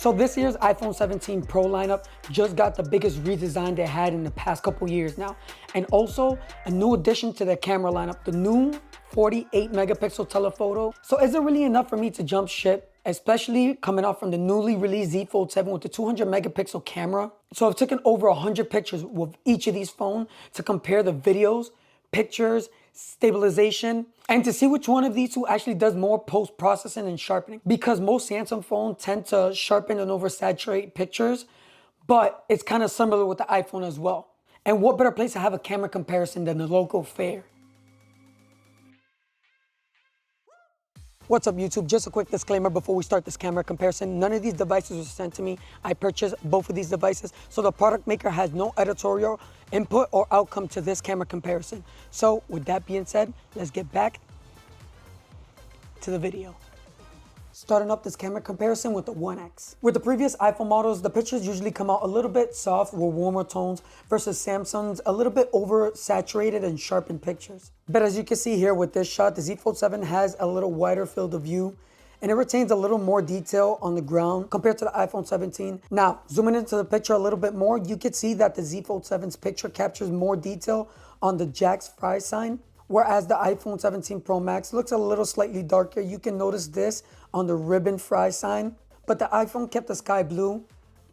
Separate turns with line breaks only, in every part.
So this year's iPhone 17 Pro lineup just got the biggest redesign they had in the past couple years now. And also a new addition to their camera lineup, the new 48 megapixel telephoto. So is it really enough for me to jump ship, especially coming out from the newly released Z Fold 7 with the 200 megapixel camera? So I've taken over 100 pictures with each of these phones to compare the videos, pictures, stabilization, and to see which one of these two actually does more post-processing and sharpening. Because most Samsung phones tend to sharpen and oversaturate pictures, but it's kind of similar with the iPhone as well. And what better place to have a camera comparison than the local fair? What's up YouTube? Just a quick disclaimer before we start this camera comparison. None of these devices were sent to me. I purchased both of these devices, so the product maker has no editorial input or outcome to this camera comparison. So with that being said, let's get back to the video. Starting up this camera comparison with the 1X. With the previous iPhone models, the pictures usually come out a little bit soft with warmer tones versus Samsung's a little bit oversaturated and sharpened pictures. But as you can see here with this shot, the Z Fold 7 has a little wider field of view and it retains a little more detail on the ground compared to the iPhone 17. Now, zooming into the picture a little bit more, you can see that the Z Fold 7's picture captures more detail on the Jack's fry sign, whereas the iPhone 17 Pro Max looks a little slightly darker. You can notice this on the ribbon fry sign, but the iPhone kept the sky blue,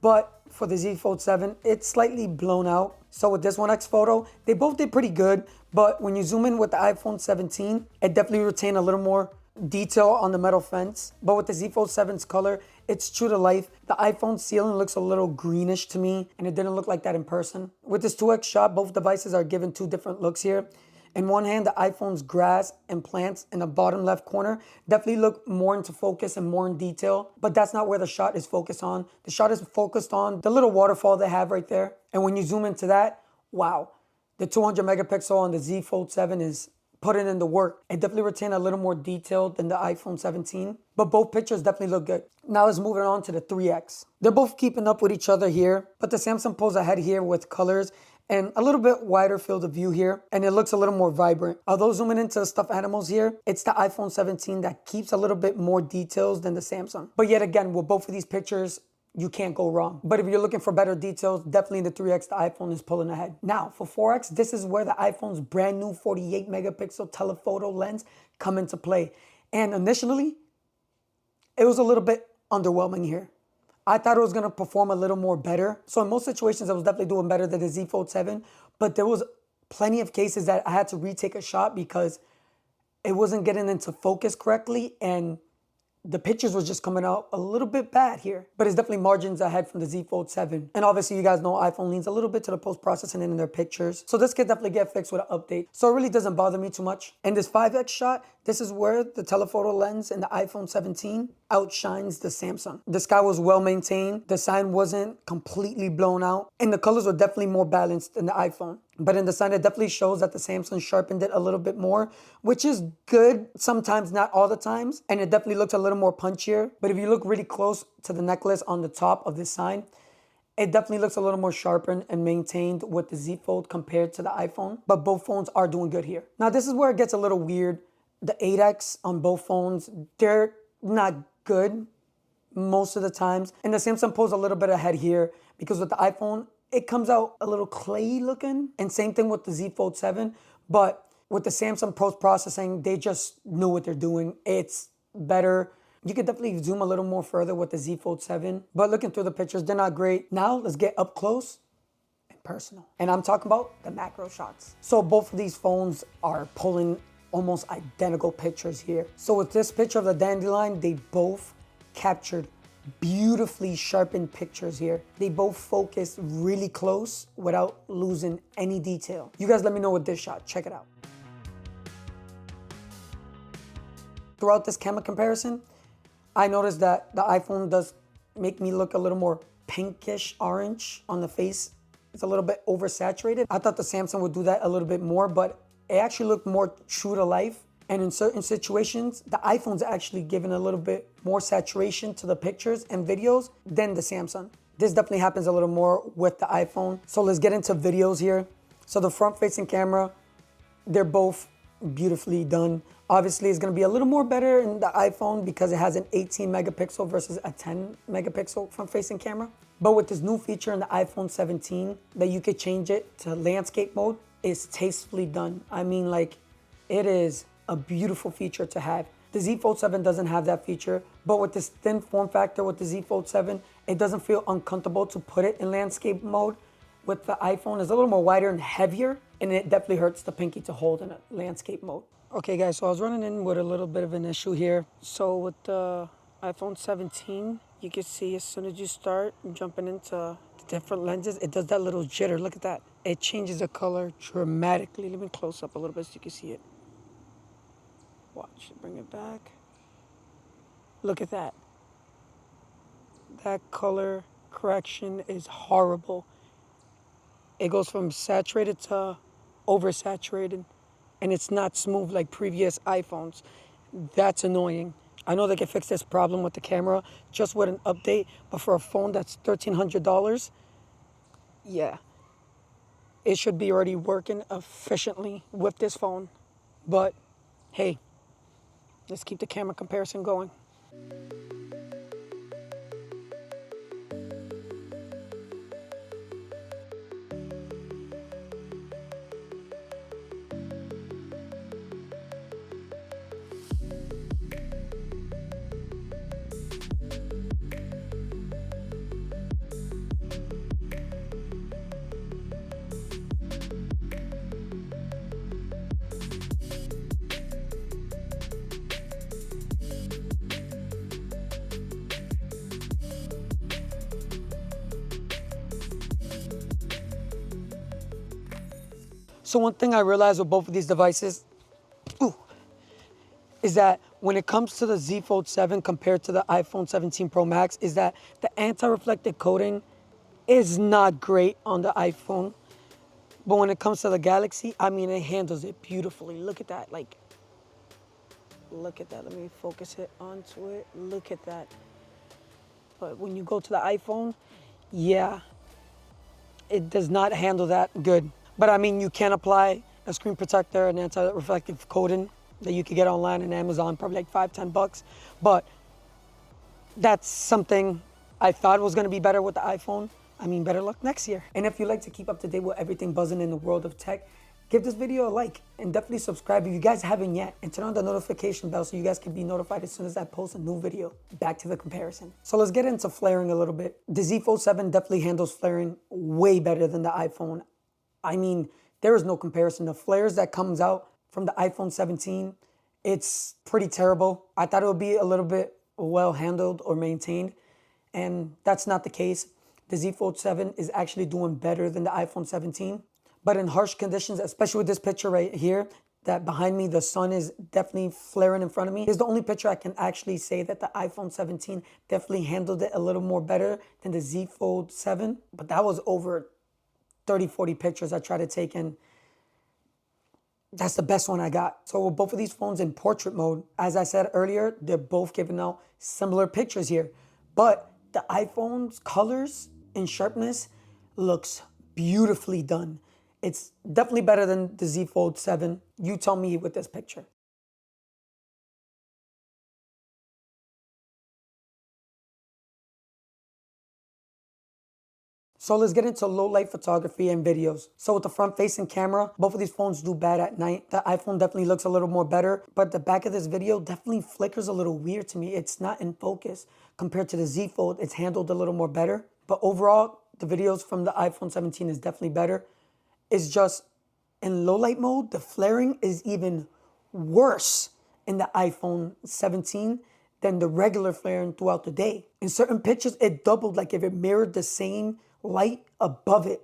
but for the Z Fold 7, it's slightly blown out. So with this 1X photo, they both did pretty good, but when you zoom in with the iPhone 17, it definitely retained a little more detail on the metal fence. But with the Z Fold 7's color, it's true to life. The iPhone ceiling looks a little greenish to me, and it didn't look like that in person. With this 2X shot, both devices are given two different looks here. In one hand, the iPhone's grass and plants in the bottom left corner definitely look more into focus and more in detail, but that's not where the shot is focused on. The shot is focused on the little waterfall they have right there. And when you zoom into that, wow, the 200 megapixel on the Z Fold 7 is putting in the work. It definitely retained a little more detail than the iPhone 17, but both pictures definitely look good. Now let's move on to the 3X. They're both keeping up with each other here, but the Samsung pulls ahead here with colors and a little bit wider field of view here, and it looks a little more vibrant. Although zooming into the stuffed animals here, it's the iPhone 17 that keeps a little bit more details than the Samsung. But yet again, with both of these pictures, you can't go wrong. But if you're looking for better details, definitely in the 3X, the iPhone is pulling ahead. Now, for 4X, this is where the iPhone's brand new 48 megapixel telephoto lens come into play. And initially, it was a little bit underwhelming here. I thought it was going to perform a little more better. So in most situations, I was definitely doing better than the Z Fold 7. But there was plenty of cases that I had to retake a shot because it wasn't getting into focus correctly. And the pictures was just coming out a little bit bad here. But it's definitely margins ahead from the Z Fold 7. And obviously, you guys know iPhone leans a little bit to the post-processing in their pictures. So this could definitely get fixed with an update. So it really doesn't bother me too much. And this 5X shot, this is where the telephoto lens in the iPhone 17 outshines the Samsung. The sky was well maintained. The sign wasn't completely blown out. And the colors were definitely more balanced than the iPhone. But in the sign, it definitely shows that the Samsung sharpened it a little bit more, which is good sometimes, not all the times. And it definitely looks a little more punchier. But if you look really close to the necklace on the top of this sign, it definitely looks a little more sharpened and maintained with the Z Fold compared to the iPhone. But both phones are doing good here. Now, this is where it gets a little weird. The 8X on both phones, they're not good most of the times. And the Samsung pulls a little bit ahead here because with the iPhone, it comes out a little clay looking. And same thing with the Z Fold 7. But with the Samsung post-processing, they just knew what they're doing. It's better. You could definitely zoom a little more further with the Z Fold 7. But looking through the pictures, they're not great. Now let's get up close and personal. And I'm talking about the macro shots. So both of these phones are pulling almost identical pictures here. So with this picture of the dandelion, they both captured beautifully sharpened pictures here. They both focused really close without losing any detail. You guys let me know with this shot. Check it out. Throughout this camera comparison, I noticed that the iPhone does make me look a little more pinkish orange on the face. It's a little bit oversaturated. I thought the Samsung would do that a little bit more, but it actually looked more true to life. And in certain situations, the iPhone's actually given a little bit more saturation to the pictures and videos than the Samsung. This definitely happens a little more with the iPhone. So let's get into videos here. So the front-facing camera, they're both beautifully done. Obviously, it's gonna be a little more better in the iPhone because it has an 18 megapixel versus a 10 megapixel front-facing camera. But with this new feature in the iPhone 17 that you could change it to landscape mode, it's tastefully done. I mean, like, it is a beautiful feature to have. The Z Fold 7 doesn't have that feature, but with this thin form factor with the Z Fold 7, it doesn't feel uncomfortable to put it in landscape mode. With the iPhone, it's a little more wider and heavier, and it definitely hurts the pinky to hold in a landscape mode. Okay guys, so I was running in with a little bit of an issue here. So with the iPhone 17, you can see as soon as you start jumping into the different lenses, it does that little jitter. Look at that. It changes the color dramatically. Let me close up a little bit so you can see it. Watch, bring it back. Look at that. That color correction is horrible. It goes from saturated to oversaturated, and it's not smooth like previous iPhones. That's annoying. I know they can fix this problem with the camera just with an update, but for a phone that's $1,300, yeah, it should be already working efficiently with this phone. But hey, let's keep the camera comparison going. So one thing I realized with both of these devices, is that when it comes to the Z Fold 7 compared to the iPhone 17 Pro Max, is that the anti-reflective coating is not great on the iPhone. But when it comes to the Galaxy, I mean, it handles it beautifully. Look at that, like, look at that. Let me focus it onto it. Look at that. But when you go to the iPhone, yeah, it does not handle that good. But I mean, you can apply a screen protector and anti-reflective coating that you could get online on Amazon, probably like $5-10. But that's something I thought was gonna be better with the iPhone. I mean, better luck next year. And if you like to keep up to date with everything buzzing in the world of tech, give this video a like and definitely subscribe if you guys haven't yet, and turn on the notification bell so you guys can be notified as soon as I post a new video. Back to the comparison. So let's get into flaring a little bit. The Z Fold 7 definitely handles flaring way better than the iPhone. I mean, there is no comparison. The flares that comes out from the iPhone 17, it's pretty terrible. I thought it would be a little bit well handled or maintained, and that's not the case. The Z Fold 7 is actually doing better than the iPhone 17. But in harsh conditions, especially with this picture right here, that behind me, the sun is definitely flaring in front of me. It's the only picture I can actually say that the iPhone 17 definitely handled it a little more better than the Z Fold 7. But that was over 30, 40 pictures I tried to take, and that's the best one I got. So with both of these phones in portrait mode, as I said earlier, they're both giving out similar pictures here. But the iPhone's colors and sharpness looks beautifully done. It's definitely better than the Z Fold 7. You tell me with this picture. So let's get into low light photography and videos. So with the front facing camera, both of these phones do bad at night. The iPhone definitely looks a little more better, but the back of this video definitely flickers a little weird to me. It's not in focus. Compared to the Z Fold, it's handled a little more better. But overall, the videos from the iPhone 17 is definitely better. It's just in low light mode, the flaring is even worse in the iPhone 17 than the regular flaring throughout the day. In certain pictures, it doubled, like if it mirrored the same light above it,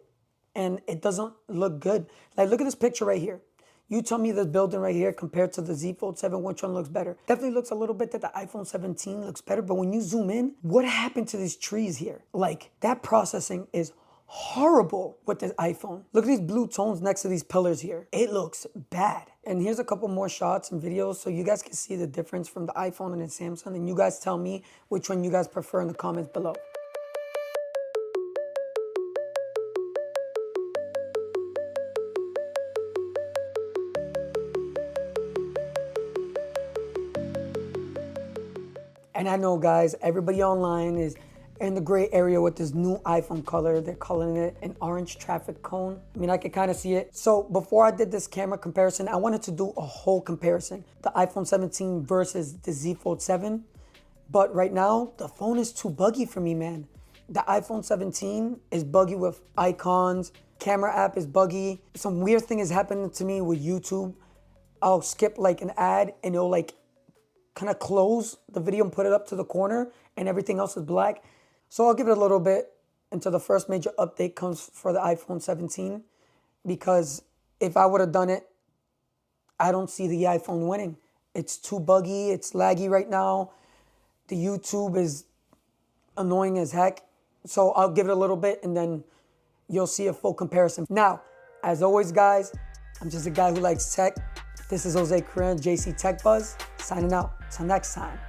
and it doesn't look good. Like, look at this picture right here. You tell me this building right here compared to the Z Fold 7, which one looks better? Definitely looks a little bit that the iPhone 17 looks better, but when you zoom in, what happened to these trees here? Like, that processing is horrible with this iPhone. Look at these blue tones next to these pillars here. It looks bad. And here's a couple more shots and videos so you guys can see the difference from the iPhone and the Samsung, and you guys tell me which one you guys prefer in the comments below. And I know, guys, everybody online is in the gray area with this new iPhone color. They're calling it an orange traffic cone. I mean, I can kind of see it. So before I did this camera comparison, I wanted to do a whole comparison. The iPhone 17 versus the Z Fold 7. But right now, the phone is too buggy for me, man. The iPhone 17 is buggy with icons. Camera app is buggy. Some weird thing is happening to me with YouTube. I'll skip like an ad and it'll like kind of close the video and put it up to the corner and everything else is black. So I'll give it a little bit until the first major update comes for the iPhone 17, because if I would have done it, I don't see the iPhone winning. It's too buggy, it's laggy right now. The YouTube is annoying as heck. So I'll give it a little bit and then you'll see a full comparison. Now, as always, guys, I'm just a guy who likes tech. This is Jose Correa, JC Tech Buzz, signing out. Till next time.